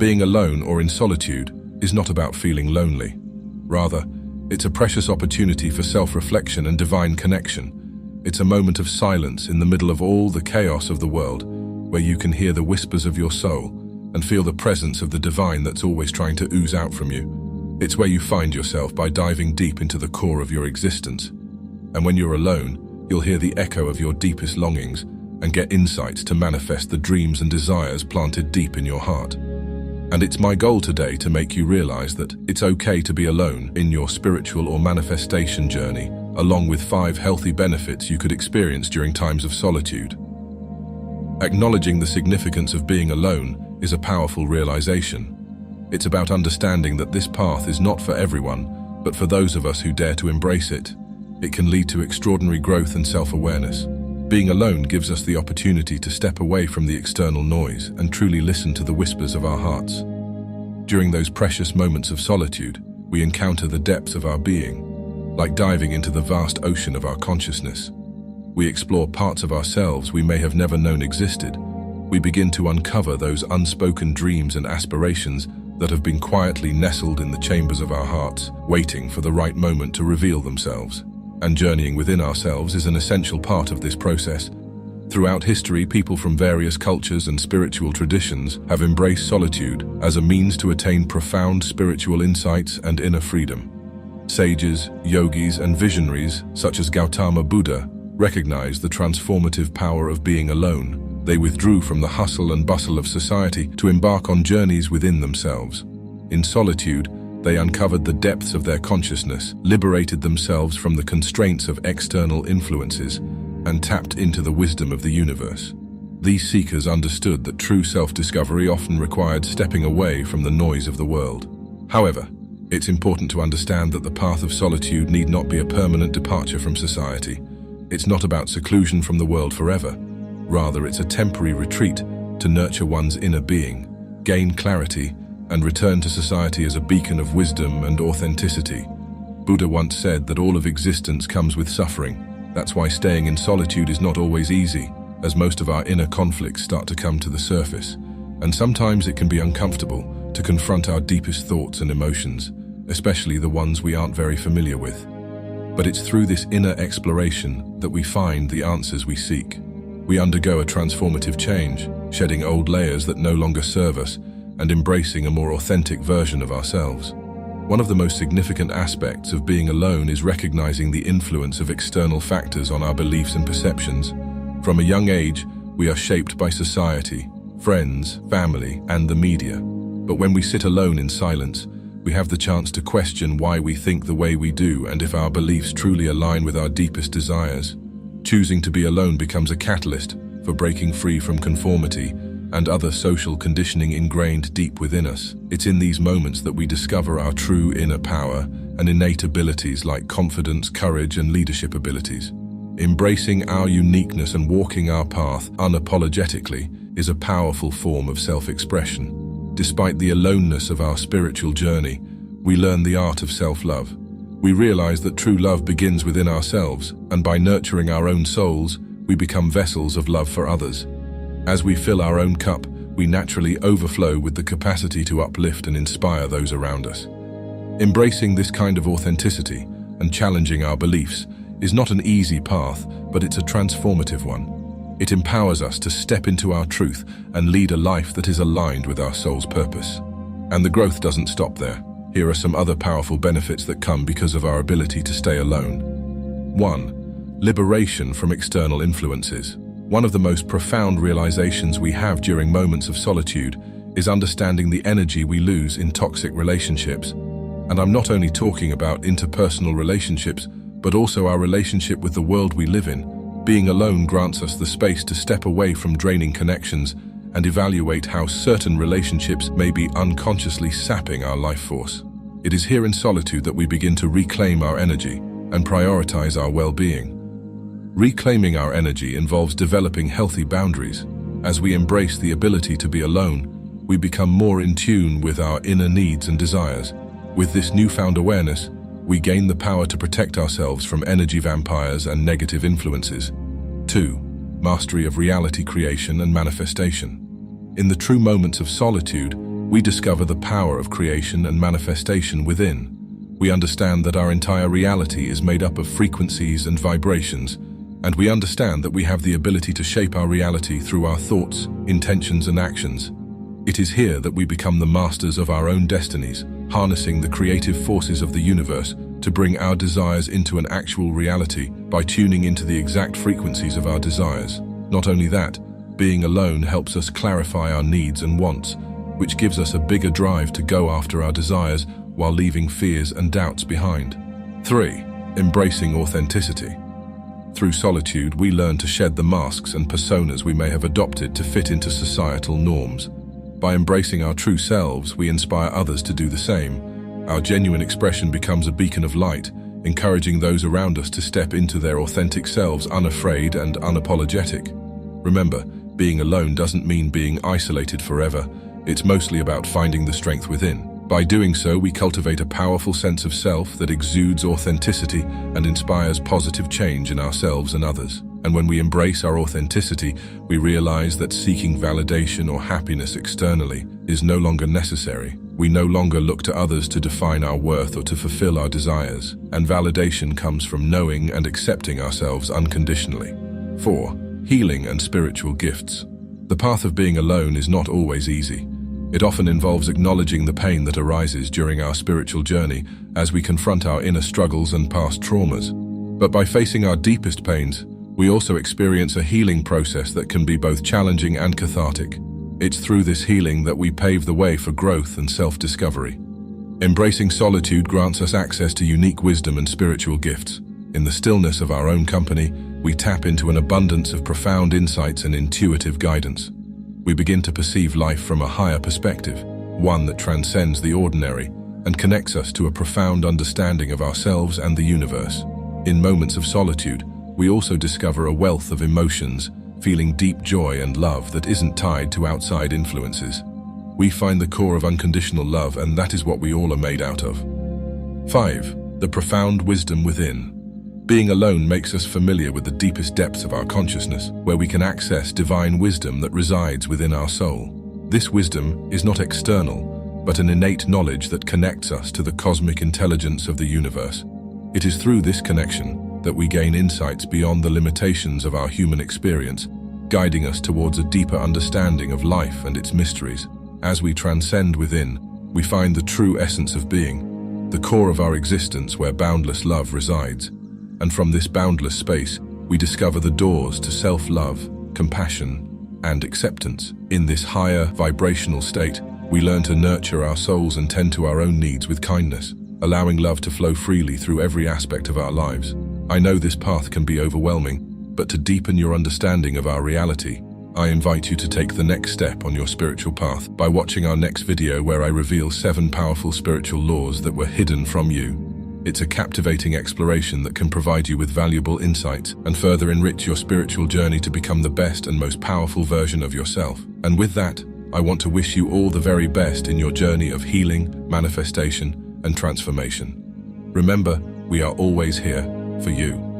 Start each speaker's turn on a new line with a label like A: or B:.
A: Being alone or in solitude is not about feeling lonely. Rather, it's a precious opportunity for self-reflection and divine connection. It's a moment of silence in the middle of all the chaos of the world, where you can hear the whispers of your soul and feel the presence of the divine that's always trying to ooze out from you. It's where you find yourself by diving deep into the core of your existence. And when you're alone, you'll hear the echo of your deepest longings and get insights to manifest the dreams and desires planted deep in your heart. And it's my goal today to make you realize that it's okay to be alone in your spiritual or manifestation journey, along with 5 healthy benefits you could experience during times of solitude. Acknowledging the significance of being alone is a powerful realization. It's about understanding that this path is not for everyone, but for those of us who dare to embrace it. It can lead to extraordinary growth and self-awareness. Being alone gives us the opportunity to step away from the external noise and truly listen to the whispers of our hearts. During those precious moments of solitude, we encounter the depths of our being, like diving into the vast ocean of our consciousness. We explore parts of ourselves we may have never known existed. We begin to uncover those unspoken dreams and aspirations that have been quietly nestled in the chambers of our hearts, waiting for the right moment to reveal themselves. And journeying within ourselves is an essential part of this process. Throughout history, people from various cultures and spiritual traditions have embraced solitude as a means to attain profound spiritual insights and inner freedom. Sages, yogis, and visionaries, such as Gautama Buddha, recognized the transformative power of being alone. They withdrew from the hustle and bustle of society to embark on journeys within themselves. In solitude, they uncovered the depths of their consciousness, liberated themselves from the constraints of external influences, and tapped into the wisdom of the universe. These seekers understood that true self-discovery often required stepping away from the noise of the world. However, it's important to understand that the path of solitude need not be a permanent departure from society. It's not about seclusion from the world forever. Rather, it's a temporary retreat to nurture one's inner being, gain clarity, and return to society as a beacon of wisdom and authenticity. Buddha once said that all of existence comes with suffering. That's why staying in solitude is not always easy, as most of our inner conflicts start to come to the surface. And sometimes it can be uncomfortable to confront our deepest thoughts and emotions, especially the ones we aren't very familiar with. But it's through this inner exploration that we find the answers we seek. We undergo a transformative change, shedding old layers that no longer serve us, and embracing a more authentic version of ourselves. One of the most significant aspects of being alone is recognizing the influence of external factors on our beliefs and perceptions. From a young age, we are shaped by society, friends, family, and the media. But when we sit alone in silence, we have the chance to question why we think the way we do and if our beliefs truly align with our deepest desires. Choosing to be alone becomes a catalyst for breaking free from conformity and other social conditioning ingrained deep within us. It's in these moments that we discover our true inner power and innate abilities like confidence, courage, and leadership abilities. Embracing our uniqueness and walking our path unapologetically is a powerful form of self-expression. Despite the aloneness of our spiritual journey, we learn the art of self-love. We realize that true love begins within ourselves, and by nurturing our own souls, we become vessels of love for others. As we fill our own cup, we naturally overflow with the capacity to uplift and inspire those around us. Embracing this kind of authenticity and challenging our beliefs is not an easy path, but it's a transformative one. It empowers us to step into our truth and lead a life that is aligned with our soul's purpose. And the growth doesn't stop there. Here are some other powerful benefits that come because of our ability to stay alone. 1. Liberation from external influences. One of the most profound realizations we have during moments of solitude is understanding the energy we lose in toxic relationships. And I'm not only talking about interpersonal relationships, but also our relationship with the world we live in. Being alone grants us the space to step away from draining connections and evaluate how certain relationships may be unconsciously sapping our life force. It is here in solitude that we begin to reclaim our energy and prioritize our well-being. Reclaiming our energy involves developing healthy boundaries. As we embrace the ability to be alone, we become more in tune with our inner needs and desires. With this newfound awareness, we gain the power to protect ourselves from energy vampires and negative influences. 2. Mastery of reality creation and manifestation. In the true moments of solitude, we discover the power of creation and manifestation within. We understand that our entire reality is made up of frequencies and vibrations, and we understand that we have the ability to shape our reality through our thoughts, intentions, and actions. It is here that we become the masters of our own destinies, harnessing the creative forces of the universe to bring our desires into an actual reality by tuning into the exact frequencies of our desires. Not only that, being alone helps us clarify our needs and wants, which gives us a bigger drive to go after our desires while leaving fears and doubts behind. 3. Embracing authenticity. Through solitude, we learn to shed the masks and personas we may have adopted to fit into societal norms. By embracing our true selves, we inspire others to do the same. Our genuine expression becomes a beacon of light, encouraging those around us to step into their authentic selves unafraid and unapologetic. Remember, being alone doesn't mean being isolated forever. It's mostly about finding the strength within. By doing so, we cultivate a powerful sense of self that exudes authenticity and inspires positive change in ourselves and others. And when we embrace our authenticity, we realize that seeking validation or happiness externally is no longer necessary. We no longer look to others to define our worth or to fulfill our desires, and validation comes from knowing and accepting ourselves unconditionally. 4. Healing and spiritual gifts. The path of being alone is not always easy. It often involves acknowledging the pain that arises during our spiritual journey as we confront our inner struggles and past traumas. But by facing our deepest pains, we also experience a healing process that can be both challenging and cathartic. It's through this healing that we pave the way for growth and self-discovery. Embracing solitude grants us access to unique wisdom and spiritual gifts. In the stillness of our own company, we tap into an abundance of profound insights and intuitive guidance. We begin to perceive life from a higher perspective, one that transcends the ordinary and connects us to a profound understanding of ourselves and the universe. In moments of solitude, we also discover a wealth of emotions, feeling deep joy and love that isn't tied to outside influences. We find the core of unconditional love, and that is what we all are made out of. 5. The profound wisdom within. Being alone makes us familiar with the deepest depths of our consciousness, where we can access divine wisdom that resides within our soul. This wisdom is not external, but an innate knowledge that connects us to the cosmic intelligence of the universe. It is through this connection that we gain insights beyond the limitations of our human experience, guiding us towards a deeper understanding of life and its mysteries. As we transcend within, we find the true essence of being, the core of our existence where boundless love resides. And from this boundless space, we discover the doors to self-love, compassion, and acceptance. In this higher vibrational state, we learn to nurture our souls and tend to our own needs with kindness, allowing love to flow freely through every aspect of our lives. I know this path can be overwhelming, but to deepen your understanding of our reality, I invite you to take the next step on your spiritual path by watching our next video where I reveal 7 powerful spiritual laws that were hidden from you. It's a captivating exploration that can provide you with valuable insights and further enrich your spiritual journey to become the best and most powerful version of yourself. And with that, I want to wish you all the very best in your journey of healing, manifestation, and transformation. Remember, we are always here for you.